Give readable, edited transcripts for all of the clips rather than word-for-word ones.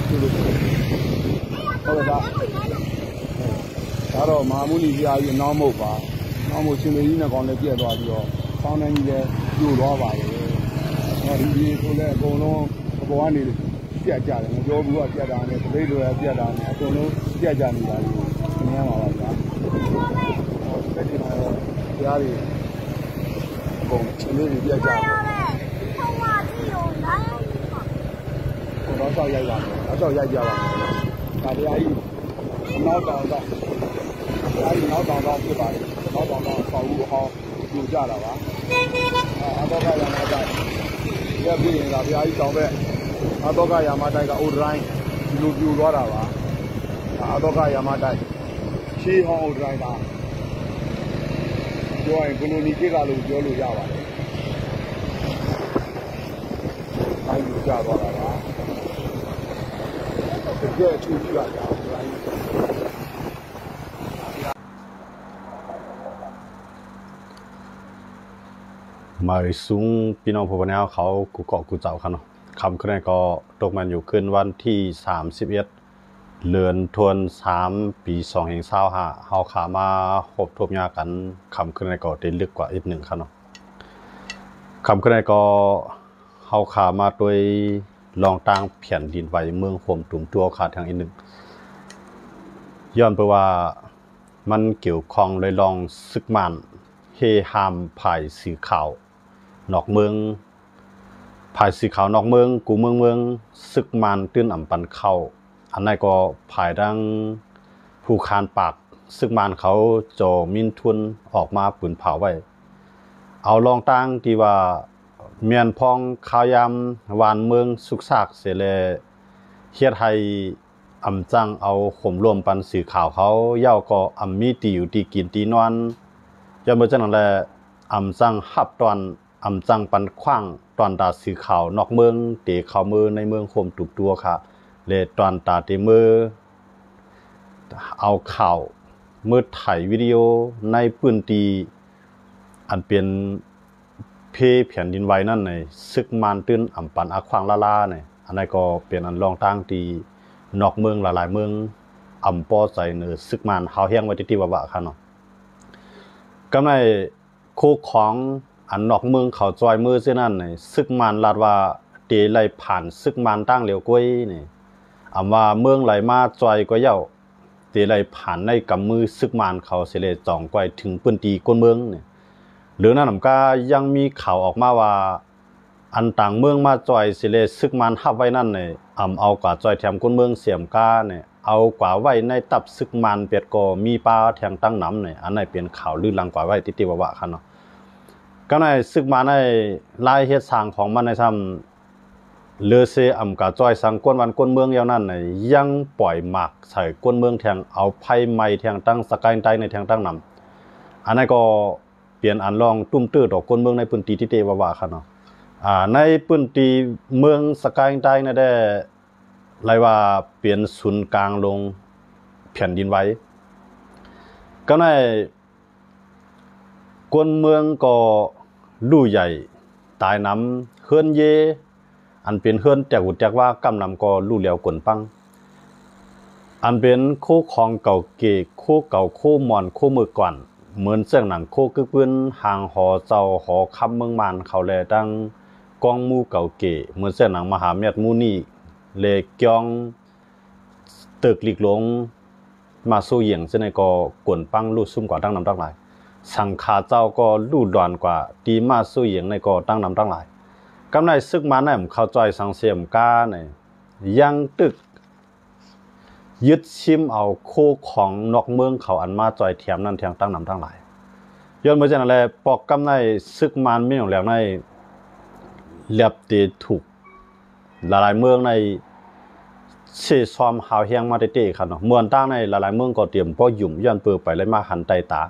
ဟုတ်ကဲ့ဒါတော့မာမူနီပြားကြီးနောက်မဟုတ်ပါနောက်မို့ရှင်မေကြီးနဲ့ကောင်လည်းပြက်သွားပြီးတော့ဆောင်းနှန်းကြီးလည်းပြိုသွားပါတယ်ဟောဒီဆိုလည်းအကုန်လုံးအပေါ်ကနေပြက်ကြတယ်မပြောဘူးကပြက်တာနဲ့ပြိတွေပြက်တာနဲ့အကုန်လုံးပြက်ကြနေတာလို့မြင်ရပါပါဗျာတက်ချင်တော့ကြားရီအကုန်ရှင်မေကြီးပြက်ကြတယ်တော့ဆောက်ရိုက်ပါမယ်။ဆောက်ရိုက်ကြပါမယ်။ဒါတရားကြီးနောက်တောင်တော့တရားကြီးနောက်တောင်တော့ဖြစ်ပါလေ။နောက်တောင်တော့ဆောက်ဦးဟောင်းပြကြတာပါ။အတော့ကရမတိုင်းရပြင်းလာတရားကြီးတောင်ပဲအတော့ကရမတိုင်းကအိုဒရိုင်းဒီလိုပြိုသွားတာပါ။အတော့ကရမတိုင်းရှေးဟောင်းအိုဒရိုင်းပါ။ပြောရင်ကိုလိုနီခေတ်ကလို့ပြောလို့ရပါတယ်။အဲဒီကြသွားတာပါတကယ်ချူကြည့်ပါကြအောင်มาสูงพี่น้องพบแล้วเขากูเกาะกูเจ้าเขาเนาะคำขึ้นก็ตกมันอยู่ขึ้นวันที่31เดือนธันวาคมปี2025เขาขามาพบทบยากันคำขึ้นก็เต็มลึกกว่าอีกหนึ่งเขาเนาะคำขึ้นก็เขาขามาโดยลองตั้งแผ่นดินไหวเมืองข่มตุ่มตัวขาดทางอีกหนึ่งย้อนไปว่ามันเกี่ยวข้องเลยลองซึกมันเฮฮามภายสีขาวนอกเมืองภายสีขาวนอกเมืองกูเมืองซึกมันตื้นอ่ำปันเข้าอันนั้นก็ภายดังผู้คานปากซึกมันเขาโจมินทุนออกมาปืนเผาไว้เอาลองตั้งที่ว่าเมียนพองข้าวยำวานเมืองสุกซากเสเลเฮียไทยอ่ำจังเอาข่มรวมปันสื่อข่าวเขาเย่าก็อ่ำมีตีอยู่ตีกินตีนอนย้อนเมื่อจังนั้นแหละอ่ำจังหับตอนอ่ำจังปันขว้างตอนตาสื่อข่าวนอกเมืองเตะข่าวมือในเมืองข่มตุกตัวค่ะเลยตอนตาเตมือเอาข่าวมือถ่ายวิดีโอในปืนตีอันเป็นเพแผ่นดินไหวนั่นในซึกมันตื้นอ่ำปันอาควางลาเนี่ยอันนั้นก็เป็นอันลองตั้งตีนอกเมืองหลายๆเมืองอ่ำปอใจเนื้อซึกมันเฮาแห้งไว้ที่ว่าค่ะเนาะก็ในคู่ของอันนอกเมืองเขาจอยมือเส้นนั่นในซึกมันลาดว่าเตะไหลผ่านซึกมันตั้งเหลียวก้อยนี่อ่ำว่าเมืองไหลมาจอยก็เย่าเตะไหลผ่านในกำมือซึกมันเขาเสเลจ่องก้อยถึงปืนตีก้นเมืองเนี่ยหรือนั่นผมก็ยังมีข่าวออกมาว่าอันต่างเมืองมาจอยสิเลซึกมันทับไว้นั่นเนี่ยเอากว่าจอยแถมก้นเมืองเสียมก้าเนี่ยเอากว่าไว้ในตับซึกมันเปียดก็มีปลาแทงตั้งน้ำเนี่ยอันไหนเป็นข่าวลื่นลังกว่าไว้ติวะครับเนาะก็ในซึกมันในลายเฮ็ดสร้างของมันในทำเลือเซกว่าจอยสังก้นวันก้นเมืองยาวนั่นเนี่ยยังปล่อยหมากใส่ก้นเมืองแทงเอาไพ่ไม้แทงตั้งสกายไตในแทงตั้งน้ำอันนั้นก็เปลี่ยนอันลองตุ้มตื้อดอกก้นเมืองในพื้นที่ที่เตวะครับเนาะในพื้นที่เมืองสกายใต้นั่นได้ไรว่าเปลี่ยนศูนย์กลางลงแผ่นดินไหวก็ในก้นเมืองก็ลู่ใหญ่ตายน้ำเฮือนเยอันเป็นเฮือนแจกหุดแจกว่ากำนำก็ลู่เหลียวกลนปังอันเป็นคู่ของเก่าเก๋คู่เก่าคู่มอนคู่มือก่อนเหมือนเสียงหนังโคกึกปืนห่างหอเจ้าหอคำเมืองมันเขาแลดังกองมูเก่าเก๋เหมือนเสียงหนังมหาเมียดมูนี่เลกยองตึกหลีกหลงมาสู้เหยียงเสนก็กวนปังลู่ซุ่มกว่าตั้งนำตั้งหลายสังขาเจ้าก็ลู่ดอนกว่าตีมาสู้เหยียงในก็ตั้งนำตั้งหลายกำไรซึกมาในเขาจอยสังเสียมก้าเนี่ยยังตึกยึดชิมเอาโคของนอกเมืองเขาอันมาจอยเทียมนั่นเทียงตั้งนำทั้งหลายย้อนมาจากนั้นแหละปอกกำในซึกมันไม่ของแล้วในเลียบตีถูกหลายเมืองในเชี่ยซ้อมหาวเฮียงมาเตะๆครับเนาะเมืองตั้งในหลายเมืองก็เตรียมพอหยุ่มย้อนเปิดไปเลยมาหันไตตา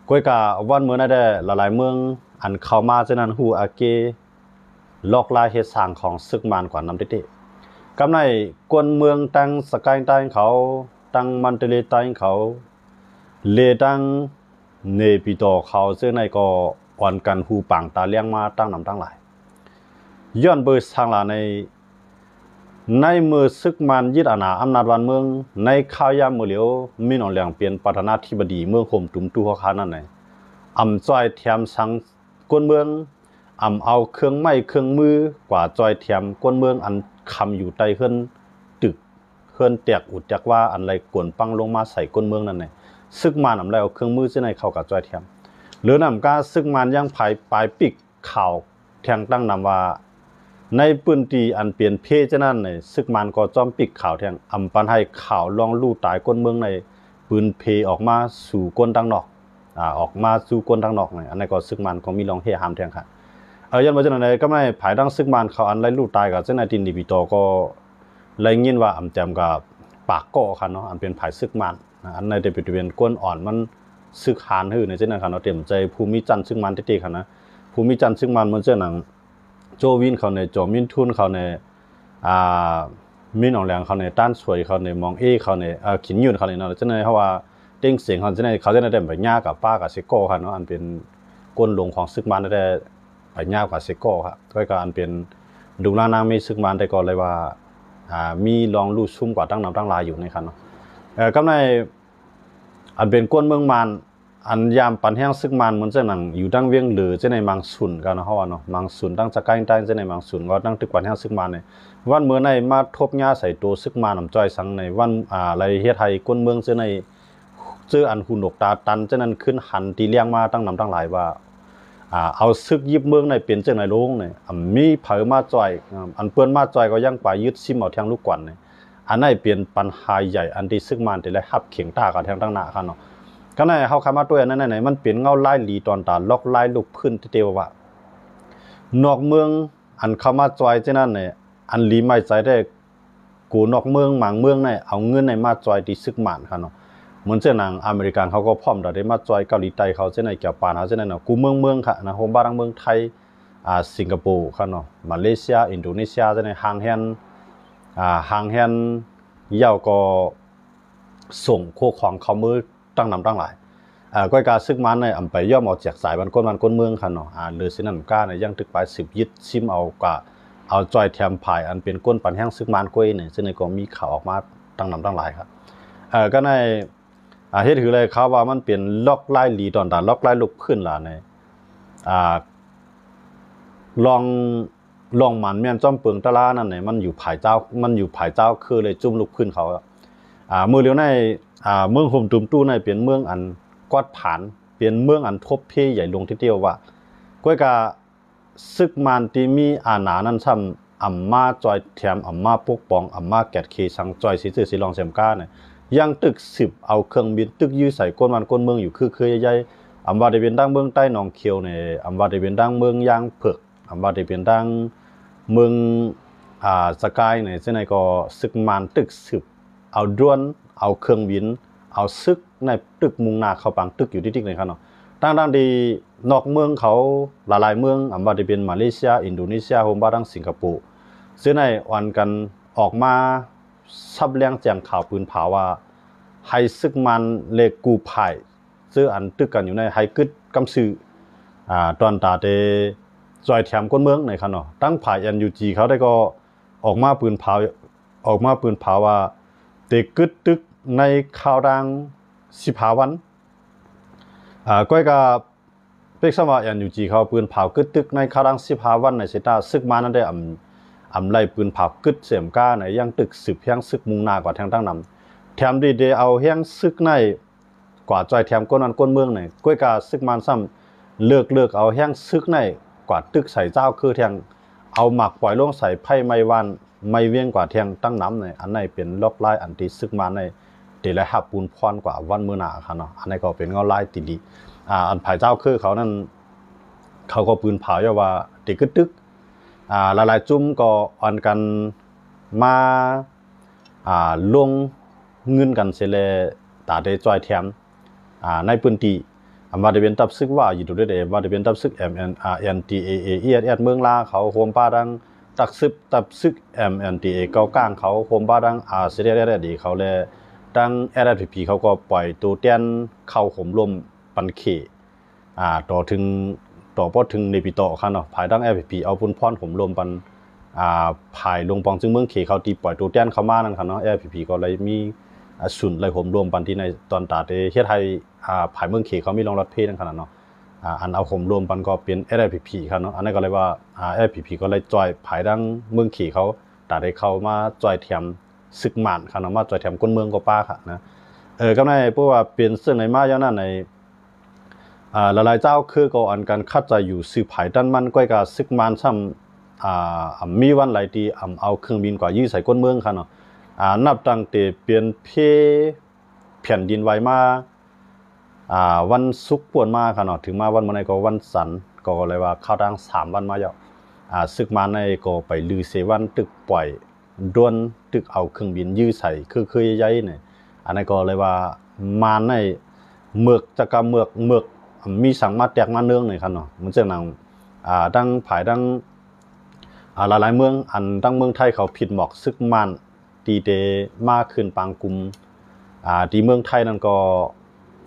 ก้อยกาวันเมื่อนั้นได้หลายเมืองอันเข้ามาจากนั้นหูอาเกลอกลายเหตุสร้างของซึกมันกว่านำเตะกำในกวนเมืองตั้งสกายใต้เขาตั้งมันเตเลใต้เขาเลตั้งเนปิโตเขาเสื้อในก็อ่อนกันหูปังตาเลี้ยงมาตั้งนำตั้งหลายย้อนเบอร์ทางหลาใน ในมือซึกมันยึดอาณาอำนาจวันเมืองในข้าวยามมือเหลียวมีหนองเหลียงเปลี่ยนประธานาธิบดีเมืองข่มตุ้มตู้ข้านั่นไงจอยเทียมสังก้นเมืองเอาเครื่องไม้เครื่องมือกว่าจอยเทียมก้นเมืองอันคำอยู่ใต้ขึ้นตึกขึ้นแตกอุดแตกว่าอันไรกวนปังลงมาใส่ก้นเมืองนั่นไงซึกมันไรเอาเครื่องมือเส้นในเข้ากับจอยเทียมหรือนำการซึกมันยังภายปลายปิกข่าวแทงตั้งนำว่าในปืนตีอันเปลี่ยนเพศนั่นในซึกมันก็จอมปิกข่าวแทงปันให้ข่าวลองลู่ตายก้นเมืองในปืนเพออกมาสู่ก้นตั้งนอกออกมาสู่ก้นตั้งนอกในอันนี้ก็ซึกมันก็มีลองเฮหามแทงค่ะยันมาจากไหนก็ไม่ภายดังซึกมันเขาอันไรลู่ตายกับเจ้าในดินดิบิโตก็ไรเงี้ยว่าแจมกับปากก่อค่ะเนาะอันเป็นภายซึกมันอันในเดบิวต์เป็นก้นอ่อนมันซึกหานหื้อในเจ้าในค่ะเนาะเต็มใจภูมิจันทร์ซึกมันที่ค่ะนะภูมิจันทร์ซึกมันมันเจ้าหนังโจวินเขาในโจมินทุนเขาในมินอองแรงเขาในต้านสวยเขาในมองเขาในขินยืนเขาในเนาะเจ้าในเขาว่าเด้งเสียงเขาเจ้าในเขาจะได้แบบย่ากับป้ากับเซโก้ค่ะเนาะอันเป็นก้นลงของซึกมันได้แบบย่ากับเซโก้ค่ะก็การอันเป็นดูนางไม่ซึกมันได้ก่อนเลยว่ามีลองลู่ซุ่มกว่าตั้งนำตั้งลายอยู่ในคันเนาะก็ในอันเป็นก้นเมืองมันอันยามปันแห้งซึกมันมันจะหนังอยู่ตั้งเวียงหรือจะในมังสุนกันเนาะเขาว่าเนาะมังสุนตั้งจะใกล้ใต้จะในมังสุนก็ตั้งตึกปันแห้งซึกมันเนี่ยวันเมื่อในมาทบหญ้าใส่ตัวซึกมันนำจ้อยสังในวันอะไรเฮ็ดไทยก้นเมืองจะในเจออันหุ่นดกตาตันจะนั้นขึ้นหันตีเลี้ยงมาตั้งนำตั้งหลายว่าเอาซึกยิบเมืองในเปลี่ยนเจ้าในโลงเนี่ยมีเผยมาจ้อยอันเปื้อนมาจ้อยก็ยังไปยึดซิมเอาแทงลูกกวนเนี่ยอันนั้นเปลี่ยนปัญหาใหญ่อันที่ซึกมันแต่ละหับเข่งตากับแทงตั้งหน้ากันเนาะก็ในเขาคำว่าตัวนั้นไหนมันเปลี่ยนเงาไล่หลีตอนตาล็อกไล่ลูกพื้นที่เดียวว่านอกเมืองอันเข้ามาจอยเจ้านั่นเนี่ยอันหลีไม่ใจได้กูนอกเมืองหมางเมืองเนี่ยเอาเงินในมาจอยที่ซึกมันค่ะเนาะเหมือนเจ้าหนังอเมริกันเขาก็พร้อมได้มาจอยเกาหลีใต้เขาเจ้าในเกี่ยวปานเขาเจ้าในเนาะกูเมืองค่ะนะโฮมบ้านเมืองไทยสิงคโปร์ค่ะเนาะมาเลเซียอินโดนีเซียเจ้าในห่างแฮนยาวก็ส่งโคของเขามือตั้งนำตั้งหลายก้อยกาซึกมันในไปย่อมเอาแจกสายบันก้นเมืองค่ะเนาะหรือสินันก้าในยังตึกไป10ยึดชิมเอาจอยแถมผายอันเป็นก้นปันแห้งซึกมันก้อยเนี่ยซึ่งในก็มีข่าวออกมาตั้งนำตั้งหลายครับก็ในเหตุถือเลยเขาว่ามันเป็นล็อกไล่หลีตอนตาล็อกไล่ลุกขึ้นล่ะในลองมันแม่นจ้อมเปิงตะลานั่นเนี่ยมันอยู่ภายเจ้าคือเลยจุ่มลุกขึ้นเขามือเลี้ยวในเมืองห่มตุ่มตู้ในเปลี่ยนเมืองอันกอดผ่านเปลี่ยนเมืองอันทบเพใหญ่ลงทีเดียวว่าก้อยกาซึกมันที่มีอาณานั้นซ้ำมาจอยแถมมาปกป้องมาแกดเคสังจอยสีลองเซมก้าเนี่ยยังตึก10เอาเครื่องบินตึกยื้อใส่ก้นเมืองอยู่คือใหญ่ว่าได้เป็นดังเมืองใต้หนองเขียวเนี่ยว่าได้เป็นดังเมืองยางเผือกว่าได้เป็นดังเมืองสกายเนี่ยซึ่งในก็ซึกมันตึก10เอาด้วนเอาเครื่องบินเอาซึกในตึกมุงนาเขาปังตึกอยู่ที่ไหนครับเนาะตั้งดีนอกเมืองเขาหลายเมืองว่าได้เป็นมาเลเซียอินโดนีเซียโฮมบ้าดังสิงคโปร์ซึ่งในวันกันออกมาซับแรงแจงข่าวปืนเผาว่าให้ซึกมันเลกกูไผ่ซื้ออันตึกกันอยู่ในไฮกึดกำซื้อตอนตาเตจอยแถมก้นเมืองในครับเนาะตั้งผ่ายNUGเขาได้ก็ออกมาปืนเผาว่าเตกึดตึกในข่าวดัง15วันก้อยกับเป็กสมาNUGเขาปืนเผากึดตึกในข่าวดัง15วันในเซตาซึกมันนั้นได้ไล่ปืนเผากึดเสียมก้าในยังตึก10แห่งซึกมุงนากว่าทางตั้งนำแถมดีเอาแห่งซึกในกว่าจอยแถมก้นเมืองในก้อยกาซึกมันซ้ำเลือกเอาแห่งซึกในกว่าตึกใส่เจ้าคือแทงเอาหมักปล่อยลงใส่ไพ่ไม้วันไม่เวียงกว่าแทงตั้งน้ำในอันในเป็นล็อกไล่อันที่ซึกมันในเดลัยหับปูนพรกว่าวันมื้อหน้าค่ะเนาะอันนี้ก็เป็นเงาไล่ติดดีอันภายเจ้าคือเขานั่นเขาก็ปืนเผาอยู่ว่าเด็กตึกหลายจุ่มก็อ่อนกันมาลงเงินกันเสเลตาได้จอยแถมในพื้นที่ว่าได้เป็นตับซึกว่าอยู่ด้วยเดว่าได้เป็นตับซึก MNTAA เมืองลาเขาโฮมป้าดังตับซึก MNTA เก้ากลางเขาโฮมป้าดังเสด็จดีเขาเลยดัง RPP เขาก็ปล่อยตัวเตี้ยนเข้าห่มลมปันเขต่อพอถึงในปีต่อค่ะเนาะภายดัง RPP เอาปุ่นพรห่มลมปัน ภายลงปองจึงเมืองเขเขาตีปล่อยตัวเตี้ยนเข้ามานั่นครับเนาะ LPP ก็เลยมีศูนย์เลยผมรวมปันที่ในตอนตาเฮ็ดให้ภายเมืองเขเขามีรองรับเพศนั่นขนาดเนาะอันเอาผมรวมปันก็เป็น LPP ครับเนาะอันนั้นก็เลยว่าLPP ก็เลยจอยภายดังเมืองเขเขาตาได้เข้ามาจอยเทียมศึกหมันครับเนาะมาจอยเทียมก้นเมืองก็ป้าค่ะนะก็ในเพราะว่าเป็นเรื่องในมาอย่างนั้นในหลายๆเจ้าคือก็อันการคัดใจอยู่สืบภายด้านมันก้อยกับซึกมันซ้ำมีวันหลายทีเอาเครื่องบินกว่ายี่ใส่ก้นเมืองค่ะเนาะนับตั้งแต่เปลี่ยนแผ่นดินไหวมาวันศุกร์ป่วนมาค่ะเนาะถึงมาวันเมื่อไหร่ก็วันสันก็เลยว่าเข้าดัง3 วันมาแล้วซึกมันในก็ไปลือเสวันตึกปล่อยด้วนตึกเอาเครื่องบินยื้อใส่คือใหญ่ๆเนี่ยอันนั้นก็เลยว่ามาในเมือกจะกำเมือกมีสังมาแตกมาเนื่องหน่อยครับเนาะมันจะนั่งดังภายดังหลายๆเมืองอันดังเมืองไทยเขาผิดหมอกซึกมันตีเดมากขึ้นปางกุมตีเมืองไทยนั่นก็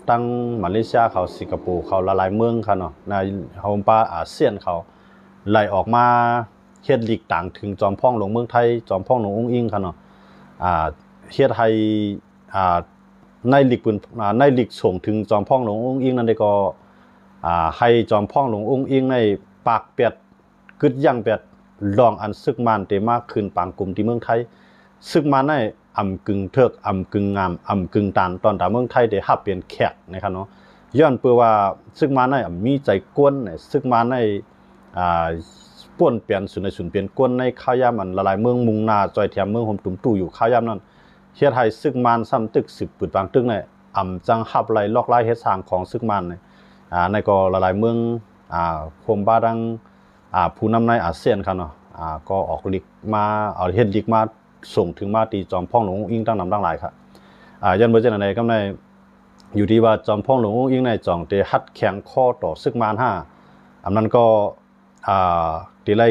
ตั้งมาเลเซียเขาสิงคโปร์เขาหลายๆเมืองครับเนาะในเฮาป้าอาเซียนเขาไล่ออกมาเฮ็ดลีกต่างถึงจอมพ่องหลวงเมืองไทยจอมพ่องหลวงองค์อิงครับเนาะเฮ็ดให้ในลีกปืนในลีกส่งถึงจอมพ่องหลวงองค์อิงนั่นได้ก็ให้จอมพ่องหลวงองค์อิงในปากเป็ดกึดย่างเป็ดลองอันซึกมันเตมากขึ้นปางกลุ่มที่เมืองไทยซึกมันในกึ่งเทิกกึ่งงามกึ่งตันตอนตาเมืองไทยได้ฮับเปลี่ยนแขกนะครับเนาะย้อนเพื่อว่าซึกมันในมีใจกวนในซึกมันในป่วนเปลี่ยนสุนในสุนเปลี่ยนกวนในข้าวยามอันละลายเมืองมุงนาจอยเทียมเมืองห่มตุ่มตู่อยู่ข้าวยามนั้นเฮ็ดให้ซึกมันซ้ำตึก10ปืดบางตึกในจังฮับไหลลอกไล่เฮ็ดสร้างของซึกมันในก็ละลายเมืองโคมบ้าดังผู้นำในอาเซียนครับเนาะก็ออกลีกมาเอาเฮ็ดลีกมาส่งถึงมาตีจอมพ่องหลวงอิงตั้งนำตั้งหลายครับยันเบอร์เจนในก็ในอยู่ที่ว่าจอมพ่องหลวงอิงในจองเตฮัดแข็งข้อต่อซึกมาน5อันนั้นก็ตีไร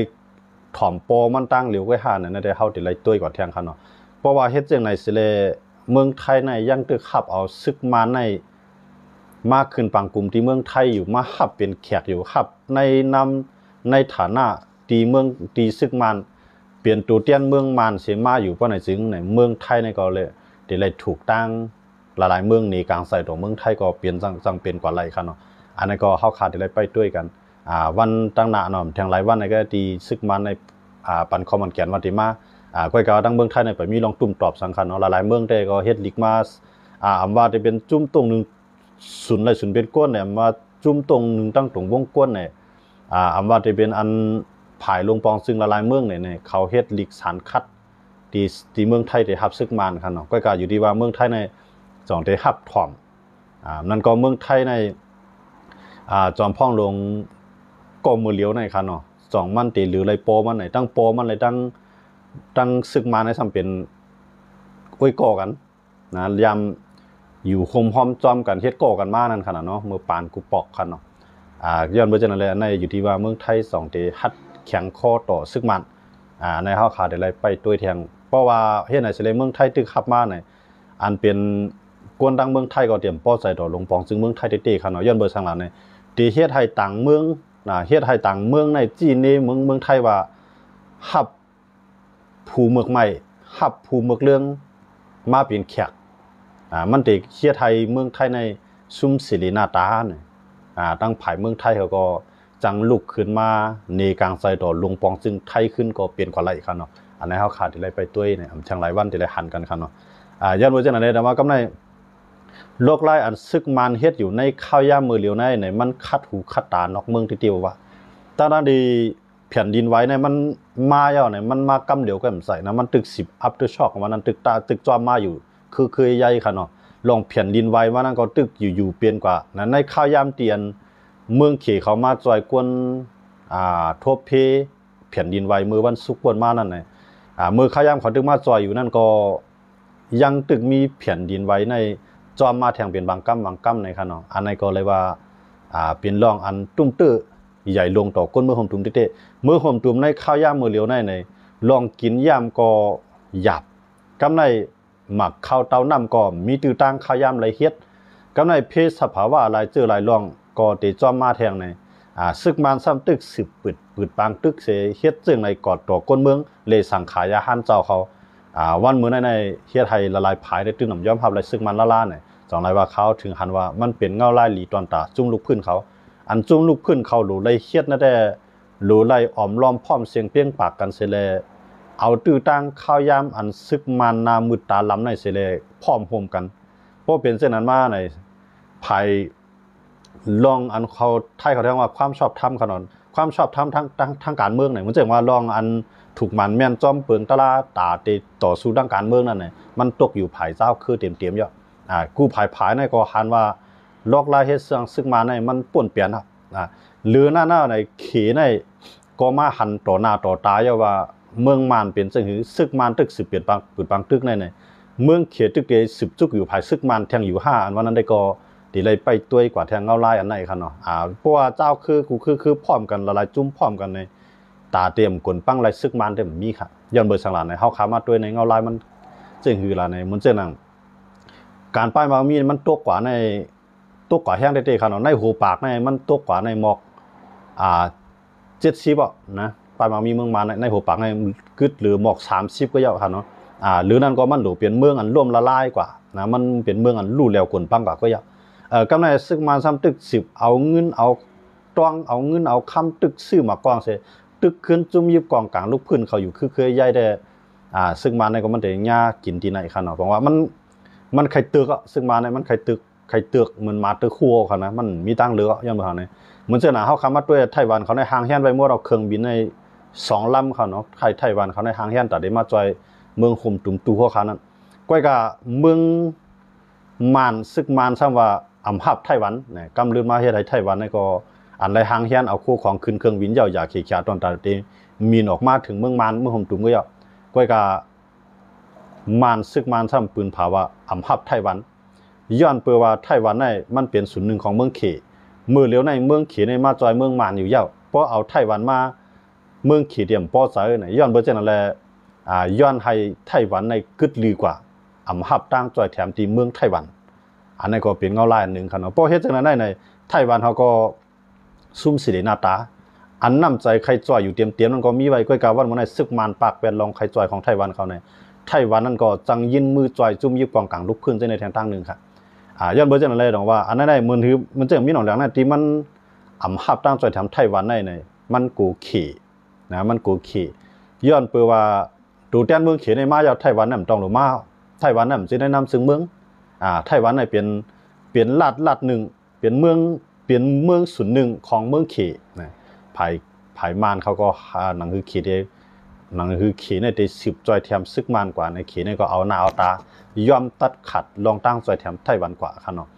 ถ่อมโปมันตั้งเหลียวไว้5เนี่ยได้เฮาตีไรตุ้ยกว่าเที่ยงครับเนาะเพราะว่าเฮ็ดจังในสิเลเมืองไทยในยังตึกขับเอาซึกมานในมากขึ้นปางกลุ่มที่เมืองไทยอยู่มาขับเป็นแขกอยู่ขับในฐานะตีเมืองตีซึกมันเปลี่ยนตัวเตี้ยนเมืองมันเสียมาอยู่เพราะในจึงในเมืองไทยในก็เลยเดี๋ยวเลยถูกตั้งหลายๆเมืองในกลางใส่ตัวเมืองไทยก็เปลี่ยนจังเป็นกว่าไรครับเนาะอันนั้นก็เข้าขาดเดี๋ยวเลยไปด้วยกันวันตั้งหน้าเนาะแทงหลายวันในก็ตีซึกมันในปันคอมันแก่นวันที่มาก้อยกาตั้งเมืองไทยในไปมีลองตุ่มตอบสังคัญเนาะหลายๆเมืองได้ก็เฮ็ดลิกมาว่าจะเป็นจุ่มตรงนึงศูนย์เป็นก้นเนี่ยมาจุ่มตรงนึงตั้งตรงวงก้นเนี่ยว่าจะเป็นอันผายลงปองซึ่งละลายเมืองเนี่ยเขาเฮ็ดลีกสารคัดที่เมืองไทยได้รับซึกมันครับเนาะก็กล่าวอยู่ดีว่าเมืองไทยในจองได้รับถ่อมนั่นก็เมืองไทยในจอมพ่องลงก็มือเลี้ยวในครับเนาะจองมันตีหรือไรโปมันไหนตั้งโปมันเลยตั้งซึกมันให้ทำเป็นก้อยก่อกันนะยำอยู่คมหอมจอมกันเฮ็ดก่อกันมานั่นขนาดเนาะมือปานกูปอกครับเนาะย้อนเบอร์จันอะไรในอยู่ที่ว่าเมืองไทย2ตีฮัดแข็งข้อต่อซึกมันในเฮาขาดอะไรไปตัวแทงเพราะว่าเฮ็ดไหนสิเลยเมืองไทยตึกขับมาเนี่ยอันเป็นกวนดังเมืองไทยก็เตรียมป้อใจต่อลงปองซึ่งเมืองไทยเต้ๆครับเนาะย้อนเบอร์ทางหลังเนี่ยตีเฮ็ดให้ต่างเมืองเฮ็ดให้ต่างเมืองในจีนนี่เมืองไทยว่าฮับภูเมืองใหม่ฮับภูเมืองเรื่องมาเป็นแขกมันติเฮ็ดให้เมืองไทยในซุ่มศิรินาตาเนี่ยตั้งภายเมืองไทยเขาก็จังลุกขึ้นมาในกลางใจต่อลงปองซึ่งไทยขึ้นก็เปลี่ยนกว่าไรครับเนาะอันนี้เขาขาดที่ไรไปด้วยเนี่ยช่างหลายวันที่ไรหันกันครับเนาะย้อนว่าจังไหนแต่ว่ากำไรโลกไล่อันซึกมันเฮ็ดอยู่ในข้าวย่ามมือเหลียวในเนี่ยมันคัดหูคัดตานอกเมืองที่เดียวว่าตอนนั้นดีแผ่นดินไหวเนี่ยมันมาเยาเนี่ยมันมากำเดียวกันใส่นะมันตึก10 after shock ของมันนั้นตึกจอมมาอยู่คือใหญ่ครับเนาะลองแผ่นดินไหวว่านั้นก็ตึกอยู่เปลี่ยนกว่านั้นในข้าวย่ามเตียนเมืองเขเขามาจอยกวนทบเพแผ่นดินไหวมือวันศุกร์กวนมานั่นน่ะมือข้าวยามเขาตึกมาจอยอยู่นั่นก็ยังตึกมีแผ่นดินไหวในจอมมาแทงเป็นบางกั้มในครับเนาะอันนั้นก็เลยว่าเป็นรองอันตุ้มตื้อใหญ่ลงต่อก้นมือห่มตุ่มเต้ๆมือห่มตุ่มในข้าวยามมือเหลียวในลองกินยามก็หยาบกำในหมักข้าวเต้าน้ำก็มีตื้อตั้งข้าวยามไรเฮ็ดกำในเพศสภาวะอะไรเจอหลายรองก็เตจอมมาแทงใน ซึกมันซ้ำตึกสืบปืดปางตึกเสเฮ็ดจึงในกอดต่อก้นเมืองเลยสังขายาหันเจ้าเขาวันมื้อในเฮ็ดให้ละลายภายได้ตึงน้ำย้อมภาพไรซึกมันละล่าเนี่ยจังไรว่าเขาถึงหันว่ามันเป็นเงาลายหลีตอนตาจุ้งลูกพื้นเขาอันจุ้งลูกพื้นเขาหลูไล่เฮ็ดนั่นแหละหลูไล่อ้อมล้อมพร้อมเสียงเปี้ยงปากกันเสแลเอาตื้อตั้งข้าวยามอันซึกมันนามืดตาล้ำในเสแลพร้อมโฮมกันเพราะเป็นเช่นนั้นมาในภายลองอันเขาไทยเขาเรียกว่าความชอบธรรมขนอนความชอบธรรมทางการเมืองเนี่ยมันจะว่าลองอันถูกมันแม่นจอมเปิงตะลาตาติต่อสู้ทางการเมืองนั่นเนี่ยมันตกอยู่ภายเจ้าคือเต็มๆเยอะกู้ภายในก็หันว่าลอกลายเฮ็ดเสื่องซึกมาในมันป่วนเปลี่ยนครับหรือหน้าในเขในก็มาหันต่อหน้าต่อตาเยาว่าเมืองมานเป็นจังหือซึกมานตึก10เปลี่ยนปังปืดปังตึกในเมืองเขตึกเด10จุกอยู่ภายซึกมานแทงอยู่5อันวันนั้นได้ก็ดีเลยไปตัวยกว่าแทงเงาลายอันไหนครับเนาะเพราะว่าเจ้าคือพร้อมกันละลายจุ้มพร้อมกันในตาเตรียมกลปั้งลายซึกมานเต็มมีครับย้อนเบอร์สังหลานในเฮาขามาตัวยในเงาลายมันจังหือละในมันเจนังการป้ายมามีมันตกกว่าในตกกว่าแห้งได้ๆครับเนาะในหูปากในมันตกกว่าในหมอก70อ่ะนะป้ายมามีเมืองมาในหูปากในกึดหรือหมอก30ก็เยอะครับเนาะหรือนั่นก็มันหลูเปลี่ยนเมืองอันร่วมละลายกว่านะมันเป็นเมืองอันลู่แล้วกลปั้งกว่าก็เยอะกำในซึกมาซ้ำตึก10เอาเงินเอาตองเอาเงินเอาคำตึกซื้อมากองเสตึกขึ้นจุ่มยิบกองกลางลูกพื้นเขาอยู่คือเคยใหญ่ได้ซึกมาในก็มันได้หญ้ากินที่ไหนครับเนาะเพราะว่ามันไข่ตึกอ่ะซึ่งมาในมันไข่ตึกเหมือนมาตึกคู่เขานะมันมีตั้งเรือย้อนมาเขาเนี่ยเหมือนเจ้าหน้าเขาคำว่าด้วยไต้หวันเขาในหางแห่นไว้เมื่อเราเครื่องบินใน2ลำเขาเนาะไต้หวันเขาในหางแห่นแต่ได้มาจอยเมืองคุมตุ่มตูเขานั้นก้อยกับเมืองมานซึกมานซ้ำว่าอำหับไต้หวันเนี่ยกำลือมาเฮ็ดให้ไต้หวันนี่ก็อันใดหางแห่นเอาคู่ของขึ้นเครื่องบินยาวอย่าขี่ขาตอนตาเตมีนออกมาถึงเมืองมานเมืองคุมตุ่มก็ยาวก้อยกับมานซึกมานซ้ำปืนผาว่าอำหับไต้หวันย้อนเปิดว่าไต้หวันในมันเป็นส่วนหนึ่งของเมืองเขมือเลี้ยวในเมืองเขในมาจอยเมืองมานอยู่ยาวเพราะเอาไต้หวันมาเมืองเขเดียมป้อใจเนี่ยย้อนเบอร์เจนั่นแหละย้อนให้ไต้หวันในกึดลือกว่าอำหับตั้งจอยแถมตีเมืองไต้หวันอันนี้ก็เป็นเงาลายหนึ่งครับเนาะเพราะเฮ็ดจังนั้นได้ในไต้หวันเขาก็ซุ่มสิรินาตาอันนำใจใครจอยอยู่เตรียมมันก็มีไว้ก้อยกาวันมื้อในซึกมานปากแปดลองใครจอยของไต้หวันเขาเนี่ยไต้หวันนั่นก็จังยินมือจอยจุ่มยิบกองกลางลุกขึ้นในแทงตั้งหนึ่งครับย้อนเบอร์จังอะไรดอกว่าอันนั้นได้มันจะมีหนองหลังนั่นที่มันอำหับตั้งจอยแถมไต้หวันในมันกูขี่นะมันกูขี่ย้อนเปิดว่าดูแดนเมืองเขียนในมายาวไต้หวันนั่นต้องหรือมาไต้หวันนั่นจะได้นำซึ่งเมืองไต้หวันในเป็นลัดหนึ่งเป็นเมืองศูนย์หนึ่งของเมืองเขีนะภายมานเขาก็หนังคือเขียหนังคือเขีในได้10จอยแถมซึกมานกว่าในเขีในก็เอาหน้าเอาตายอมตัดขาดลองตั้งจอยแถมไต้หวันกว่าครับเนาะ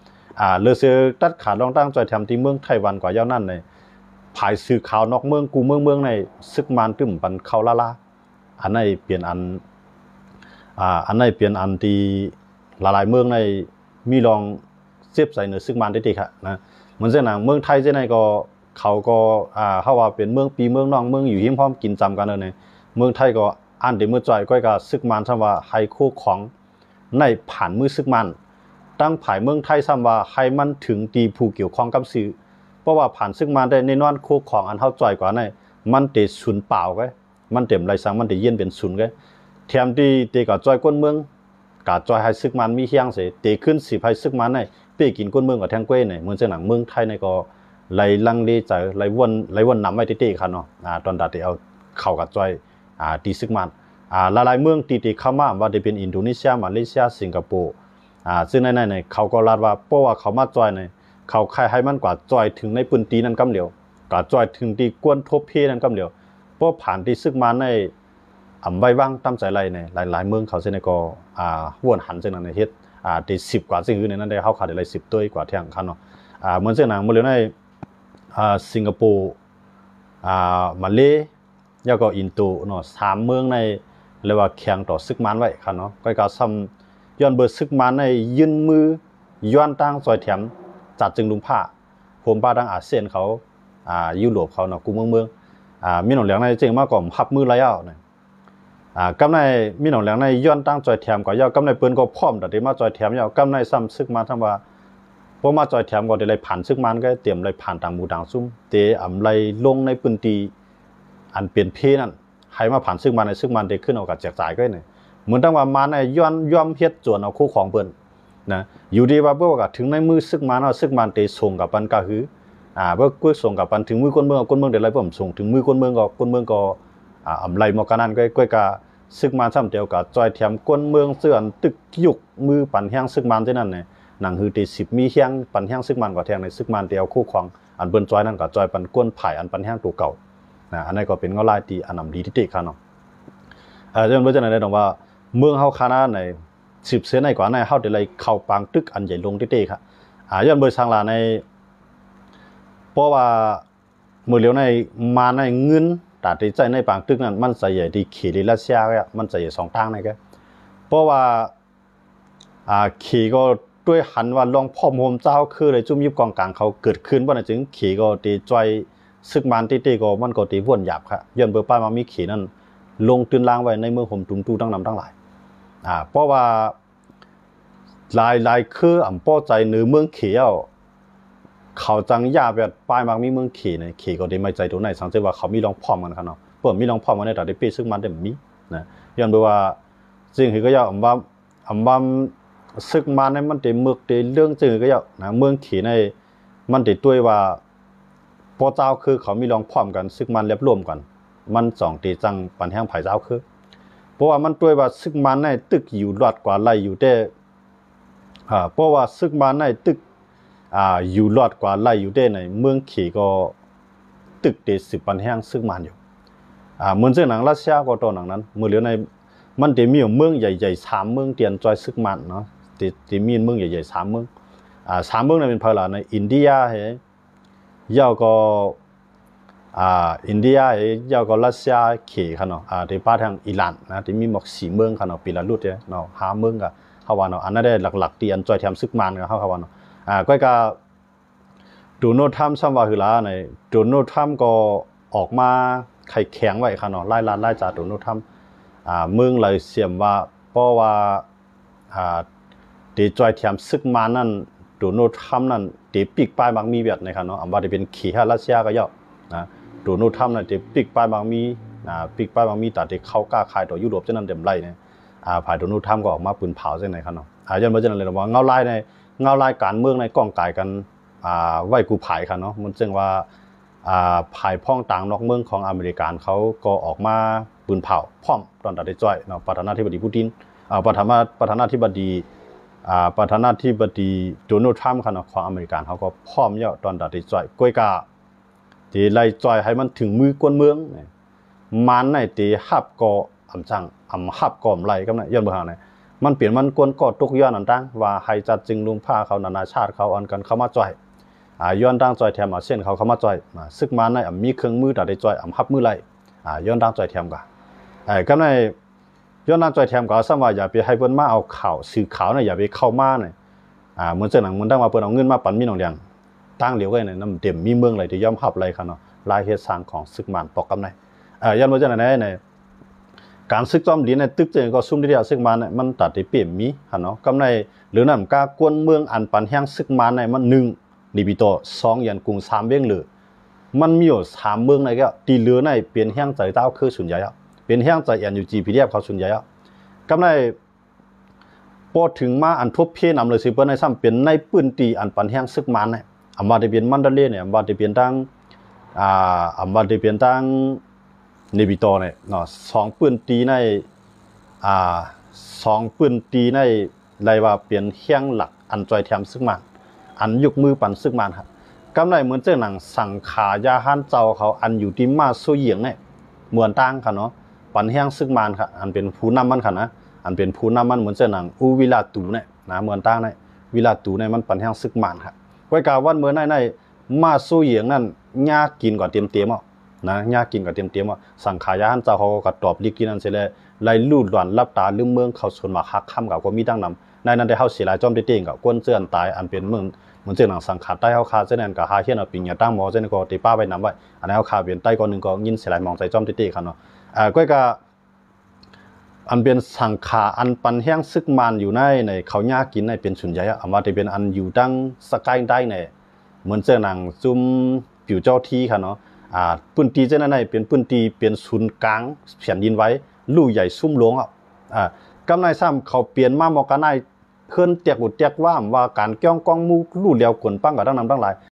เลเซอร์ตัดขาดลองตั้งจอยแถมที่เมืองไต้หวันกว่าเย้านั่นในภายสื่อข่าวนอกเมืองกูเมืองในซึกมานตึ้มปันเขาละอันในเปลี่ยนอันในเปลี่ยนอันที่หลายเมืองในมีลองเสียบใส่เนื้อซึกมานได้ดีค่ะนะเหมือนเช่นเมืองไทยเช่นไหนก็เขาก็เขาว่าเป็นเมืองปีเมืองน้องเมืองอยู่หิมพร้อมกินจำกันเลยเมืองไทยก็อันเดียวมือจ่อยก็ซึกมานซ้ำว่าให้คู่ของในผ่านมือซึกมันตั้งผ่ายเมืองไทยซ้ำว่าให้มันถึงตีผู้เกี่ยวข้องกับสื่อเพราะว่าผ่านซึกมันได้ในนอนคู่ของอันเท่าจ่อยกว่าในมันเตะศูนย์เปล่าไงมันเต็มไรสังมันเตะเย็นเป็นศูนย์ไงแถมที่เตะกับจ่อยก้นเมืองกับจ่อยให้ซึกมันมีเฮียงเสียเตะขึ้น10ให้ซึกมันในเป้กินก้นเมืองกับแทงเก้เนี่ยเหมือนเช่นหนังเมืองไทยในก็ไหลลังเลใจไหลวนนำไว้เตะครับเนาะตอนตัดเตะเอาเข่ากับจ่อยตีซึกมันหลายเมืองตีเข้ามาว่าจะเป็นอินโดนีเซียมาเลเซียสิงคโปร์ซึ่งในเขาก็ลาดว่าเพราะว่าเขามาจอยในเขาใครให้มันกว่าจอยถึงในปืนตีนั้นกำเหลียวกว่าจอยถึงตีกวนทบเพนั้นกำเหลียวเพราะผ่านที่ซึกมันในใบว่างตั้มใจไรในหลายเมืองเขาเช่นก็วนหันเช่นนั้นในเฮ็ดตี10กว่าซึ่งอยู่ในนั้นได้เขาขาดอะไร10ตัวกว่าเที่ยงคันเนาะเหมือนเช่นนั้นเมื่อเร็วในสิงคโปร์มาเลแล้วก็อินโดเนาะ3เมืองในเรียกว่าแข่งต่อซึกมันไว้ครับเนาะก็การซ้ำย้อนเบอร์ซึกมันในยืนมือย้อนตั้งซอยแถมจัดจึงลุงผ้าผมป้าดังอาเซียนเขายุโรปเขาเนาะกูเมืองมีหนองเหลืองในเจ๋งมากกว่าพับมือไรเอาเนี่ยกำในมีหนองเหลืองในย้อนตั้งซอยแถมก็ยาวกำในปืนก็พร้อมแต่ที่มาซอยแถมยาวกำในซ้ำซึกมันทำว่า พวกมาจอยแถมก็ได้เลยผ่านซึ่งมันก็เตรียมเลยผ่านต่างหมู่ต่างซุ่มเตะอำไรลงในพื้นที่อันเปลี่ยนเพนั่นให้มาผ่านซึ่งมันในซึ่งมันได้ขึ้นเอากับแจกจ่ายก็เนี่ยเหมือนตั้งว่ามันในย่อมเฮ็ดจวนเอาคู่ของเปิ้นนะอยู่ดีว่าเพื่อว่าถึงในมือซึ่งมันเอาซึ่งมันเตะส่งกับปันก็คือเพื่อกุ้ยส่งกับปันถึงมือคนเมืองคนเมืองเดี๋ยวไรผมส่งถึงมือคนเมืองก็อำไรมากันนั่นก็กะซึ่งมันซ้ำเดียวกับจอยแถมคนเมืองเสื่อมตึกยุกมือปั่นแห้งซึ่งมันที่นั่นเนี่ยหนังคือตี10มีแห้งปั่นแห้งซึ่งมันก็แทงในซึ่งมันเดียวคู่ของอันเปิ้นจอยนั่นก็จอยปั่นก้นไผ่อันปั่นแห้งตัวเก่าอันนี้ก็เป็นเงาลายตีอันนำดีที่ติค่ะเนาะจนเมื่อจะไหนได้ตรงว่าเมืองเฮาคณะใน10เซนในกว่าในเฮาได้เลยเข้าปางตึกอันใหญ่ลงที่ติค่ะย้อนเบอร์ทางลาในเพราะว่าเมื่อเร็วในมาในเงินแต่ที่ใจในปางตึกนั้นมันใส่ใหญ่ที่ขี่ลิลัสเซียก็มันใส่ใหญ่2ทางในแกเพราะว่าขี่ก็ด้วยหันว่าลองพ่อมโฮมเจ้าคือเลยจุ่มยิบกองกลางเขาเกิดขึ้นว่าจึงขี่ก็ตีจอยซึกมันตีก็มันก็ตีวนหยาบค่ะย้อนเบอร์ป้ายมามีขี่นั่นลงตื่นล้างไว้ในเมืองห่มตุ้มตู้ตั้งนำตั้งหลายเพราะว่าหลายคืออ่ำป้อใจเหนือเมืองขี่เขาจังยาแบบป้ายมักมีเมืองขี่เนี่ยขี่ก็ได้ไม่ใจตัวไหนสังเกตว่าเขามีลองพร้อมกันครับเนาะเปิดมีลองพร้อมกันในแต่ได้ปีซึ่งมันได้มีนะย้อนเบอร์ว่าจริงคือก็ยาวอ่ำว่าซึกมันในมันได้เมือกได้เรื่องจริงก็ยาวนะเมืองขี่ในมันได้ด้วยว่าพอเจ้าคือเขามีลองพร้อมกันซึกมันเรียบรวมกันมัน2ตีจังปันแห้งไผ่เจ้าคือเพราะว่ามันด้วยว่าซึกมันในตึกอยู่รอดกว่าไล่อยู่แต่เพราะว่าซึกมันในตึกอยู่รอดกว่าไล่อยู่ได้ในเมืองขี่ก็ตึกเด10ปันแห้งซึกมันอยู่เหมือนเจ้าหนังรัสเซียก็ตอนหนังนั้นเมื่อเหลือในมันจะมีเมืองใหญ่ๆ3เมืองเตียนจอยซึกมันเนาะที่มีเมืองใหญ่ๆ3เมือง3เมืองนั้นเป็นพลาในอินเดียเฮ้ยาวก็อินเดียยาวก็รัสเซียขี่ขนาดที่ป้าทางอิหร่านนะที่มีหมอก4เมืองขนาดปีละลุดเนาะ5เมืองก็เขาว่าเนาะอันนั้นได้หลักๆเตียนจอยแถมซึกมันก็เขาว่าเนาะก็โดนัลด์ทรัมป์ซ้ำว่าคือละในโดนัลด์ทรัมป์ก็ออกมาไข่แข็งไว้ค่ะเนาะไล่ล้านไล่จ่าโดนัลด์ทรัมป์เมืองเลยเสียมว่าเพราะว่าตีจอยแถมซึกมันนั่นโดนัลด์ทรัมป์นั่นตีปีกป้ายบางมีแบบในค่ะเนาะว่าจะเป็นขี่ฮารัสเซียก็ย่อนะโดนัลด์ทรัมป์นั่นตีปีกป้ายบางมีปีกป้ายบางมีแต่ที่เขากล้าขายต่อยุโรปเช่นนั้นเต็มไล่เนี่ยผ่านโดนัลด์ทรัมป์ก็ออกมาปืนเผาเช่นไหนค่ะเนาะยันมาเช่นนั้นเลยว่าเงาลายการเมืองในกองกายกันไหวกูภายค่ะเนาะมันจึงว่าภายพ้องต่างนอกเมืองของอเมริกันเขาก็ออกมาปืนเผาพร้อมตอนตัดได้จ้อยเนาะประธานาธิบดีปูตินประธานาธิบดีโดนัลด์ทรัมป์ค่ะเนาะของอเมริกันเขาก็พร้อมเยอะตอนตัดได้จ้อยก้อยกาที่ไล่จ้อยให้มันถึงมือกวนเมืองมันในที่ฮับก็ฮับก่อมไล่กันนะย้อนเบอร์หาเนี่ยมันเปลี่ยนมันกวนกอดตุกย้อนอันตั้งว่าให้จัดจึงลุงผ้าเขานานาชาติเขาอันกันเข้ามาจ่อยย้อนตั้งจ่อยแถมเส้นเขาเข้ามาจ่อยซึกมาในมีเครื่องมือแต่ได้จ่อยฮับมือไล่ย้อนตั้งจ่อยแถมกันก็ในย้อนตั้งจ่อยแถมก็สมัยอย่าไปให้เปิ้นมาเอาข่าวสื่อข่าวเนี่ยอย่าไปเข้ามาเนี่ยเหมือนเจ้าหนังมันตั้งมาเปิ้นเอาเงินมาปั่นมีหนองเดียงตั้งเหลียวกันเนี่ยน้ำเต็มมีเมืองอะไรที่ย่อมฮับอะไรกันเนาะลายเฮ็ดสร้างของซึกมันปอกกำในย้อนมาจากไหนในการซึกจอมหลีในตึกเจงก็ซุ่มที่เดียวซึกมันเนี่ยมันตัดที่เปี่ยมมีค่ะเนาะกำในหรือนั่นกากวนเมืองอันปันแห้งซึกมันในมัน1นิบิโต2ยันกรุง3เวียงหรือมันมีอยู่3เมืองในก็ตีเหลือในเปลี่ยนแห้งใจเต้าคือส่วนใหญ่เปลี่ยนแห้งใจอันอยู่ GPDF เขาส่วนใหญ่กำในพอถึงมาอันทบเพนำเลยสิเปิ้นในซ้ำเป็นในปืนตีอันปันแห้งซึกมันเนี่ยอำว่าได้เปลี่ยนมันดาเลเนี่ยอำว่าได้เปลี่ยนตั้งนิบิโตเนี่ยเนาะ2ปืนตีใน2ปืนตีในไรว่าเปลี่ยนแห้งหลักอันจอยแถมซึกมันอันยกมือปั่นซึกมันครับกำไรเหมือนเจ้าหนังสังขายาฮันเจ้าเขาอันอยู่ที่มาสู้เหยียงเนี่ยเหมือนตั้งค่ะเนาะปั่นแห้งซึกมันค่ะอันเป็นผู้นำมันค่ะนะอันเป็นผู้นำมันเหมือนเจ้าหนังอูวิลาตูเนี่ยนะเหมือนตั้งเนี่ยวิลาตูเนี่ยมันปั่นแห้งซึกมันค่ะก้อยกาวันเมื่อในมาสู้เหยียงนั่นยากกินก่อนเตรียมอ่ะนะยากกินก่อนเตรียมอ่ะสังขายาฮันเจ้าเขาก็ตอบลิกินนั่นเสร็จแล้วไล่ลู่หลวนรับตาลืมเมืองเขาชนมาคักค่ำกับก็มีตั้งนำในนั้นได้เข้าเสียหลายจอมได้เต่งกับก้นเจือนตายอันเป็นเมืองเหมือนเจ้าหนังสังขารใต้เขาคาเจ้านั่นกับหาเฮียนเอาปิงยาตั้งหมอเจ้านั่นก็ตีป้าไปนำไว้อันนั้นเขาคาเปลี่ยนใต้ก้อนหนึ่งก็ยินเสียหลายมองใจจอมได้เต่งครับเนาะก้อยกา อันเป็นสังขาอันปันแห้งซึกมันอยู่ในเขาหญ้ากินในเป็นส่วนใหญ่เอามาจะเป็นอันอยู่ดังสกายได้ในเหมือนเจ้าหนังซุ่มผิวเจ้าที่ค่ะเนาะปืนตีเจ้านั่นเป็นปืนตีเป็นศูนย์กลางแผ่นดินไว้ลู่ใหญ่ซุ่มหลวงกำไรซ้ำเขาเปลี่ยนมาหมอกันได้เคลื่อนเตียกอุดเตียกว่าการเกี้ยงกองมูลู่เลียวกวนปั้งกับดังนำดังหลาย